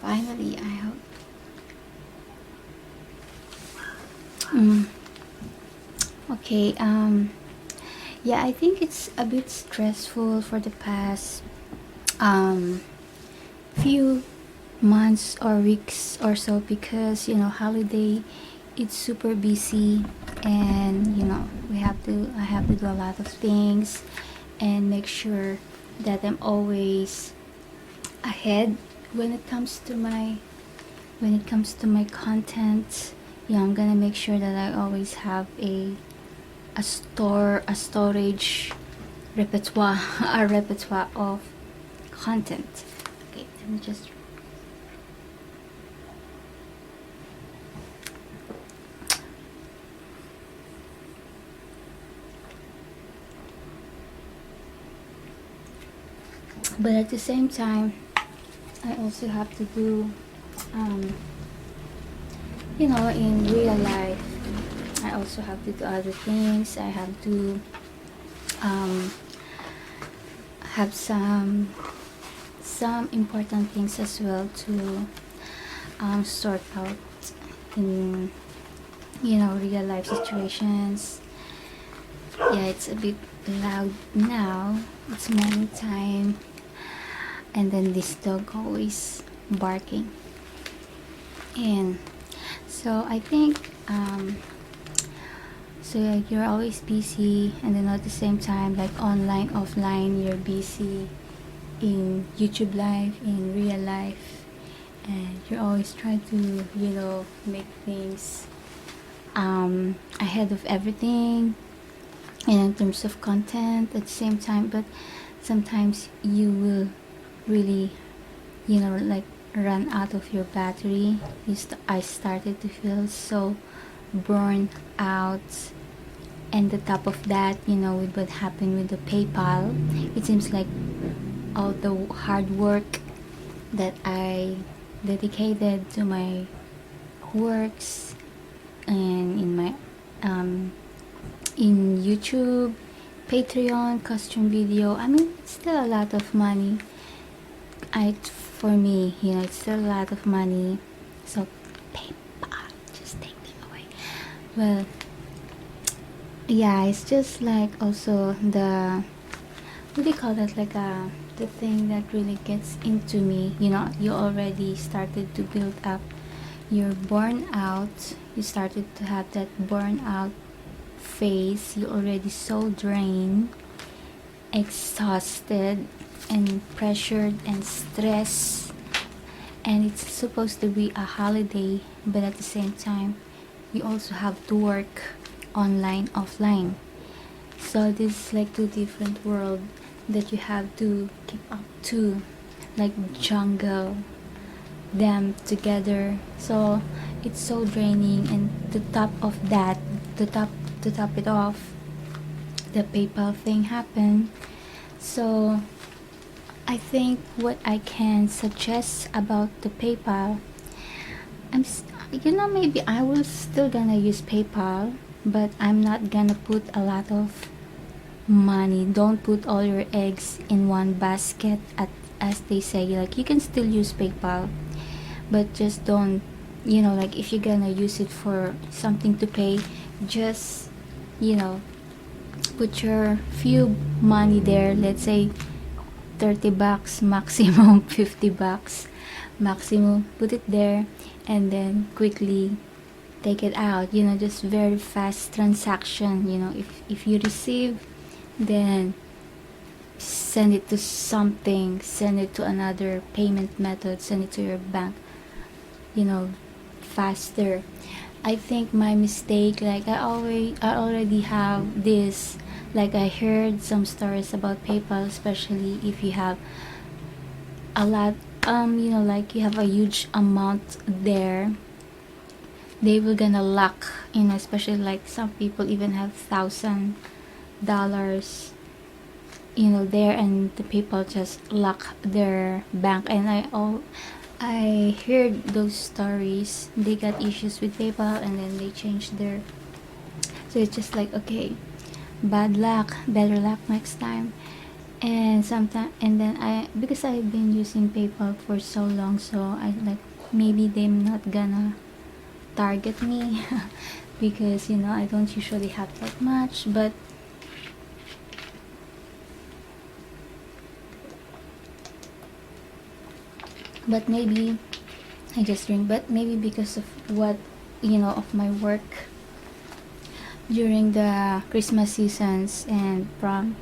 Finally, I hope. Okay, yeah, I think it's a bit stressful for the past few months or weeks or so, because holiday, it's super busy, and I have to do a lot of things and make sure that I'm always ahead when it comes to my content. Yeah, I'm gonna make sure that I always have a storage repertoire a repertoire of content. Okay, let me just but at the same time, I also have to do in real life, I also have to do other things. I have to have some important things as well to sort out in real life situations. Yeah, it's a bit loud now. It's morning time, and then this dog always barking, and so I think so yeah, you're always busy, and then at the same time, like online, offline, you're busy in YouTube life, in real life, and you're always trying to make things ahead of everything, and in terms of content at the same time. But sometimes you will really like run out of your battery. I started to feel so burned out, and the top of that, with what happened with the PayPal, it seems like all the hard work that I dedicated to my works and in my in YouTube, Patreon, custom video, I mean, it's still a lot of money. For me, it's still a lot of money. So PayPal, just take them away. Well, yeah, it's just like also the, what do you call that, like the thing that really gets into me. You already started to build up your burnout. You started to have that burnout phase. You already so drained, exhausted, and pressured and stressed, and it's supposed to be a holiday, but at the same time you also have to work online, offline. So this is like two different worlds that you have to keep up to, like jungle them together. So it's so draining, and to top of that, to top it off, the PayPal thing happened. So I think what I can suggest about the PayPal, maybe I will still gonna use PayPal, but I'm not gonna put a lot of money. Don't put all your eggs in one basket, as they say. Like, you can still use PayPal, but just don't, like, if you're gonna use it for something to pay, just put your few money there. Let's say $30 maximum, $50 maximum. Put it there, and then quickly take it out. Just very fast transaction. If you receive, then send it to something, send it to another payment method, send it to your bank, faster. I think my mistake, like I already have this, like I heard some stories about PayPal, especially if you have a lot, like you have a huge amount there, they will gonna lock, especially like some people even have $1,000, there, and the people just lock their bank. And I heard those stories. They got issues with PayPal, and then they changed their, so it's just like, okay, bad luck, better luck next time. And sometimes, and then because I've been using PayPal for so long, so I like, maybe they're not gonna target me because I don't usually have that much, but maybe I just drink, but maybe because of what of my work during the Christmas seasons, and from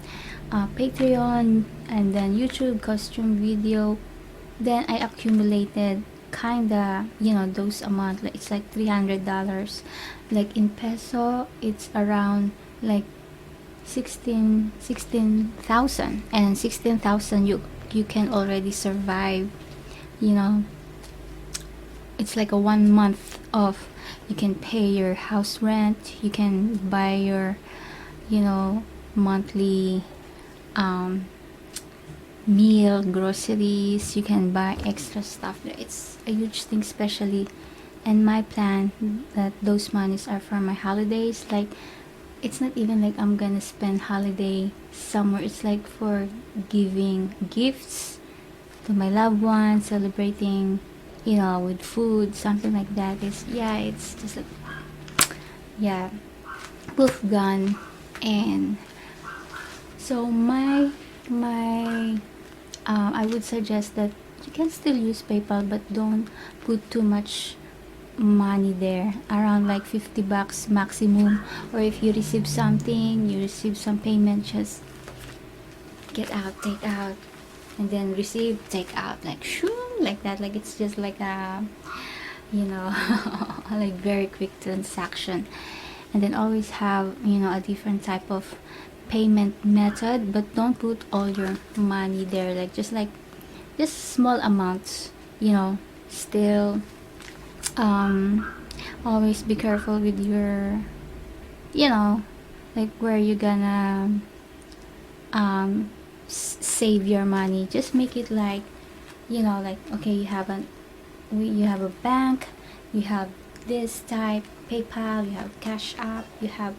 Patreon and then YouTube costume video, then I accumulated kinda those amount, like it's like $300, like in peso it's around like 16,000, and 16,000 you can already survive, you know it's like a 1 month of, you can pay your house rent, you can buy your monthly meal, groceries, you can buy extra stuff. It's a huge thing, especially, and my plan that those monies are for my holidays. Like, it's not even like I'm gonna spend holiday somewhere, it's like for giving gifts to my loved ones, celebrating with food, something like that. It's just like, yeah, poof, gone. And so my I would suggest that you can still use PayPal, but don't put too much money there, around like $50 maximum. Or if you receive something, you receive some payment, just get out, take out, and then receive, take out, like shoo, like that. Like, it's just like a like very quick transaction. And then always have a different type of payment method, but don't put all your money there, like just small amounts. Still, always be careful with your like where you gonna save your money. Just make it like like, okay, you have a bank, you have this type, PayPal, you have Cash App, you have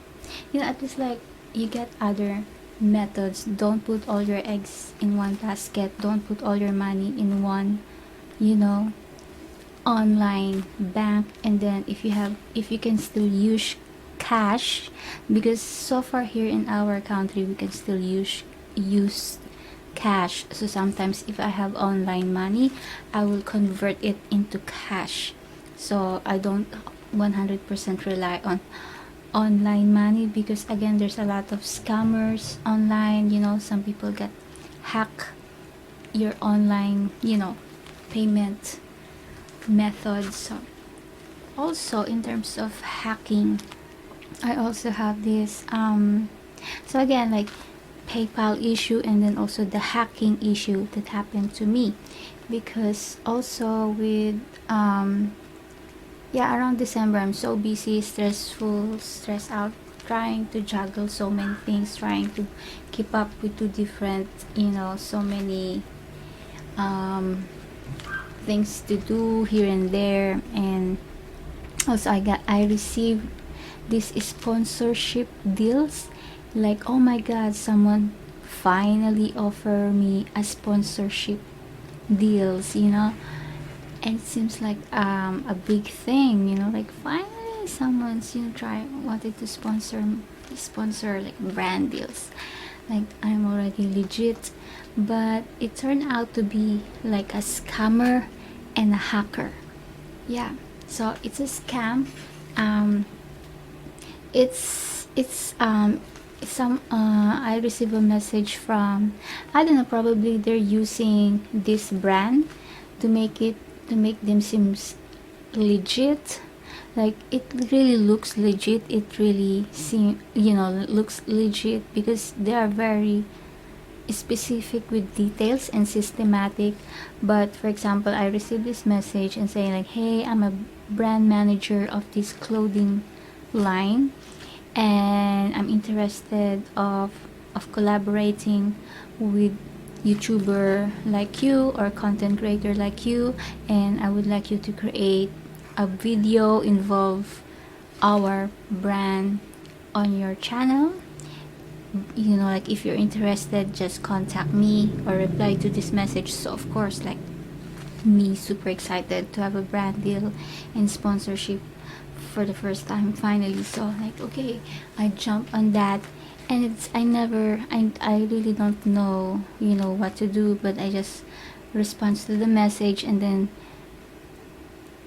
at least, like, you get other methods. Don't put all your eggs in one basket, don't put all your money in one online bank. And then if you can still use cash, because so far here in our country we can still use cash. So sometimes if I have online money, I will convert it into cash, so I don't 100% rely on online money, because again, there's a lot of scammers online. Some people get hack your online payment methods. So also, in terms of hacking, I also have this so again, like, PayPal issue, and then also the hacking issue that happened to me, because also with around December, I'm so busy, stressed out, trying to juggle so many things, trying to keep up with two different so many things to do here and there. And also I received these sponsorship deals, like, oh my god, someone finally offered me a sponsorship deals, and it seems like a big thing, like, finally someone's wanted to sponsor like brand deals, like I'm already legit. But it turned out to be like a scammer and a hacker. Yeah, so it's a scam. It's some I received a message from, I don't know, probably they're using this brand to make them seems legit. Like, it really looks legit, it really looks legit, because they are very specific with details and systematic. But for example, I received this message and saying like, hey, I'm a brand manager of this clothing line, and I'm interested of collaborating with YouTuber like you, or content creator like you, and I would like you to create a video involve our brand on your channel. you know, like if you're interested, just contact me or reply to this message. So of course, like me super excited to have a brand deal and sponsorship for the first time finally. So like, okay, I jump on that, and it's I really don't know, you know, what to do, but I just respond to the message, and then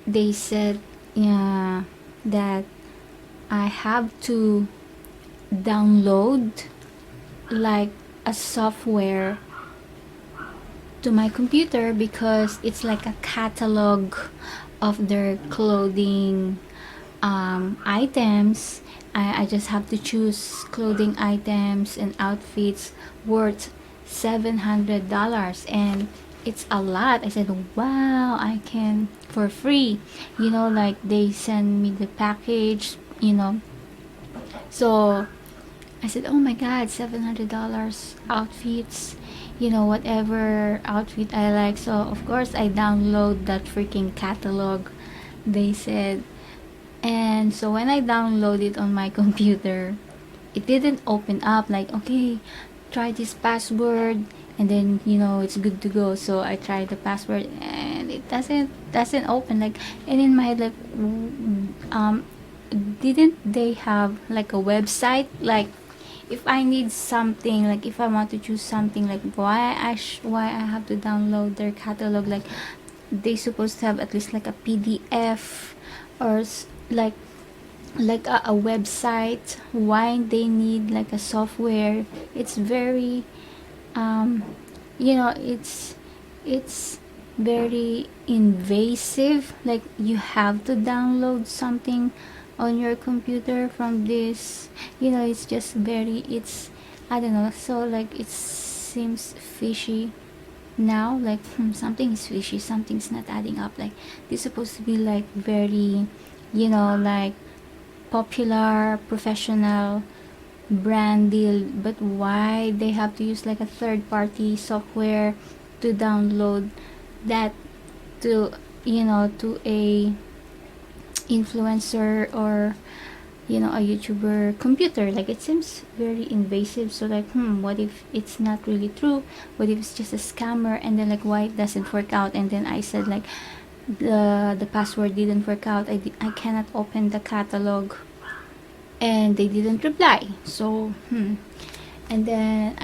they said, yeah, that I have to download like a software to my computer, because it's like a catalog of their clothing items. I just have to choose clothing items and outfits worth $700, and it's a lot. I said, wow, I can for free, you know, like they send me the package, you know. So I said, oh my god, $700 outfits, you know, whatever outfit I like. So of course I download that freaking catalog, they said. And so when I download it on my computer, it didn't open up. Like, okay, try this password, and then, you know, it's good to go. So I tried the password, and it doesn't open. Like, and in my head, like, didn't they have like a website? Like, if I need something, like if I want to choose something, like why I have to download their catalog? Like, they supposed to have at least like a PDF or like a website. Why they need like a software? It's very you know, it's very invasive. Like, you have to download something on your computer from this, you know. It's just very, it's, I don't know. So like, it seems fishy now. Like, something is fishy, something's not adding up. Like, this is supposed to be like very, you know, like popular, professional brand deal, but why they have to use like a third party software to download that to, you know, to a influencer or, you know, a YouTuber computer? Like, it seems very invasive. So like, what if it's not really true? What if it's just a scammer? And then like, why it doesn't work out? And then I said like, the password didn't work out. I cannot open the catalog, and they didn't reply. So and then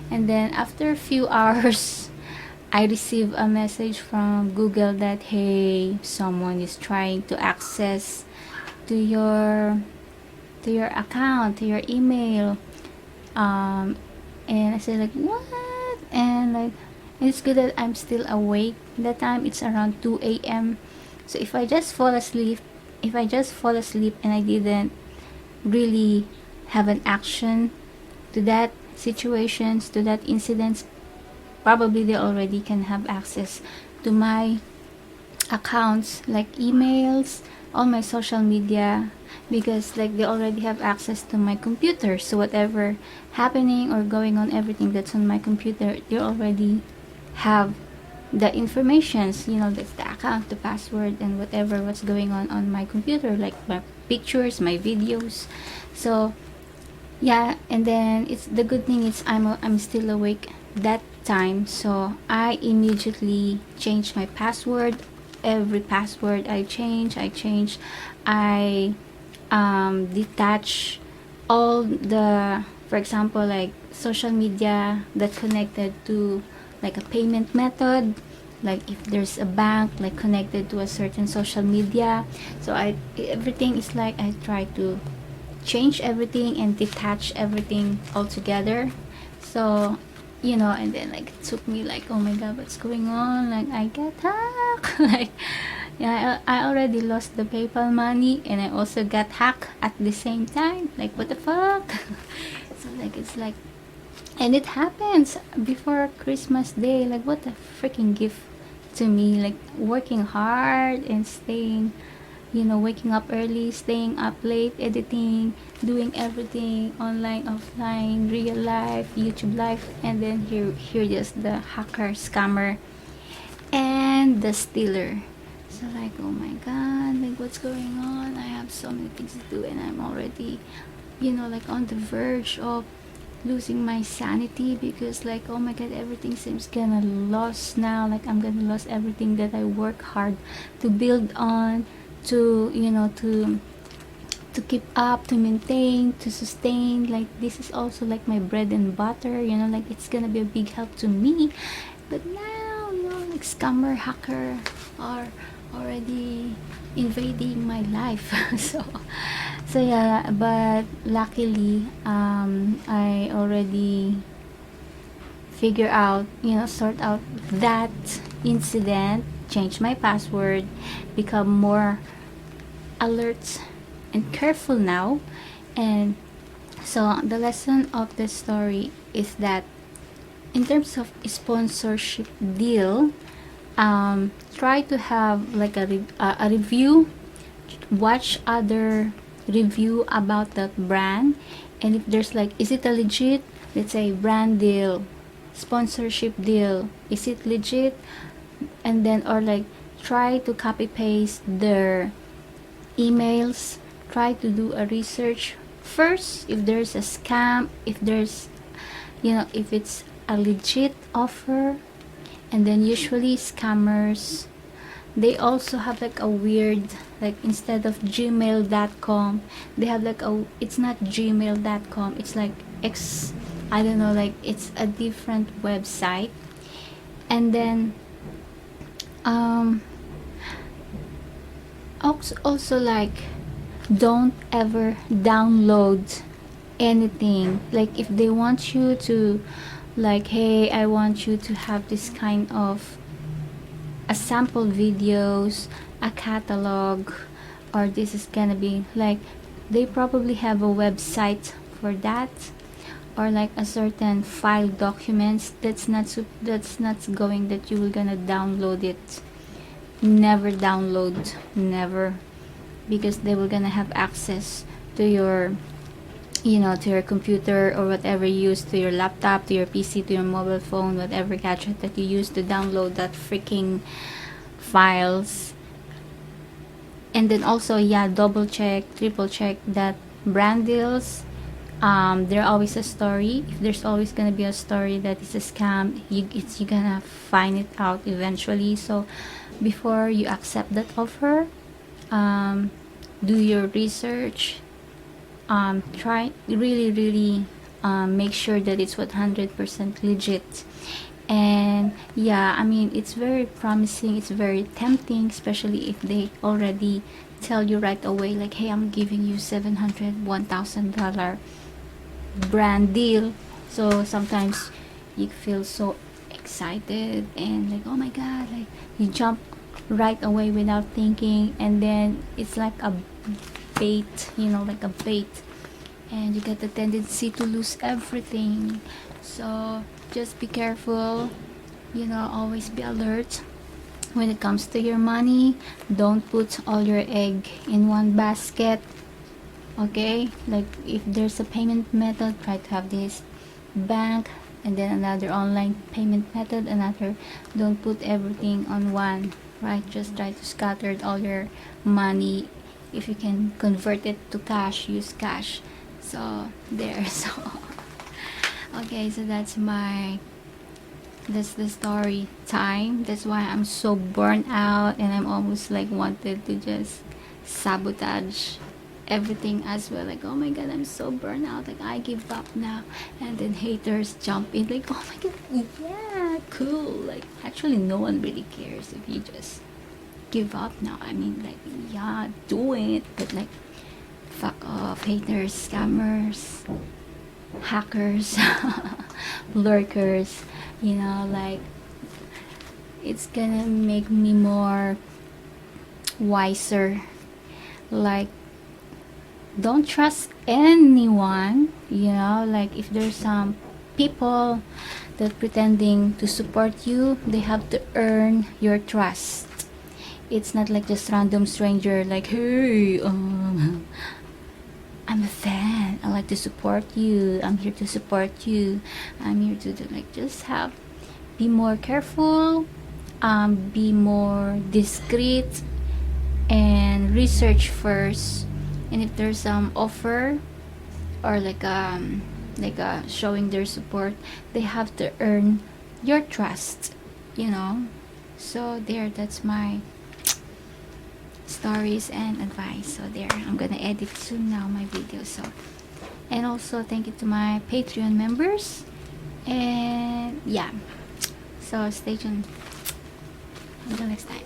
and then after a few hours, I received a message from Google that, hey, someone is trying to access to your account, to your email. And I said like, what? And like, it's good that I'm still awake that time. It's around 2 a.m. So if I just fall asleep and I didn't really have an action to that situations, to that incidents, probably they already can have access to my accounts, like emails, all my social media, because like they already have access to my computer. So whatever happening or going on, everything that's on my computer, they already have the informations, you know, that's the account, the password, and whatever what's going on my computer, like my pictures, my videos. So yeah, and then it's the good thing is I'm still awake that time. So I immediately changed my password. Every password I change, I detach all the, for example, like social media that connected to like a payment method, like if there's a bank like connected to a certain social media. So everything is like, I try to change everything and detach everything all together. So, you know, and then like it took me like, oh my god, what's going on? Like, I get hacked. Like, yeah, I already lost the PayPal money, and I also got hacked at the same time. Like, what the fuck? So like, it's like, and it happens before Christmas Day. Like, what a freaking gift to me. Like, working hard and staying, you know, waking up early, staying up late, editing, doing everything online, offline, real life, YouTube life, and then here just the hacker, scammer, and the stealer. So like, oh my god, like what's going on? I have so many things to do, and I'm already, you know, like on the verge of losing my sanity, because like, oh my god, everything seems gonna lost now. Like I'm gonna lose everything that I work hard to build on, to to keep up, to maintain, to sustain. Like this is also like my bread and butter, like it's gonna be a big help to me. But now, like scammer, hacker are already invading my life. So yeah, but luckily I already figure out, sort out that incident, change my password, become more alert and careful now. And so the lesson of the story is that in terms of sponsorship deal, try to have like a review, watch other review about that brand, and if there's like, is it a legit, let's say, brand deal, sponsorship deal, is it legit? And then, or like, try to copy paste their emails, try to do a research first if there's a scam, if there's, if it's a legit offer. And then usually scammers, they also have like a weird, like instead of gmail.com, they have like it's not gmail.com, it's like I don't know, like it's a different website. And then also like, don't ever download anything. Like if they want you to, like, hey, I want you to have this kind of a sample videos, a catalog, or this is gonna be like, they probably have a website for that, or like a certain file documents. That's not going that you will gonna download it. Never download, never, because they will gonna have access to your, to your computer or whatever you use, to your laptop, to your PC, to your mobile phone, whatever gadget that you use to download that freaking files. And then also, yeah, double check, triple check that brand deals, there always a story. If there's always gonna be a story that is a scam, you're gonna find it out eventually. So before you accept that offer, do your research, try really make sure that it's 100% legit. And yeah, I mean, it's very promising, it's very tempting, especially if they already tell you right away, like, hey, I'm giving you $700,000 brand deal. So sometimes you feel so excited and like, oh my god, like you jump right away without thinking, and then it's like a bait, like a bait, and you get the tendency to lose everything. So just be careful, always be alert when it comes to your money. Don't put all your egg in one basket, okay? Like if there's a payment method, try to have this bank and then another online payment method, another. Don't put everything on one, right? Just try to scatter all your money. If you can convert it to cash, use cash. So there. So okay, so that's the story time. That's why I'm so burnt out, and I'm almost like wanted to just sabotage everything as well. Like, oh my god, I'm so burnt out, like I give up now. And then haters jump in like, oh my god, yeah, cool. Like actually no one really cares if you just give up now. I mean, like, yeah, do it, but like, fuck off, haters, scammers, hackers, lurkers. Like it's gonna make me more wiser. Like, don't trust anyone. Like if there's some people that pretending to support you, they have to earn your trust. It's not like just random stranger like, hey, I'm a fan, I like to support you, I'm here to support you, I'm here to do, like, just be more careful, be more discreet, and research first. And if there's some offer or like like showing their support. They have to earn your trust, you know. So there, that's my stories and advice. So there, I'm gonna edit soon now my video. So, and also thank you to my Patreon members, and yeah, so stay tuned until next time.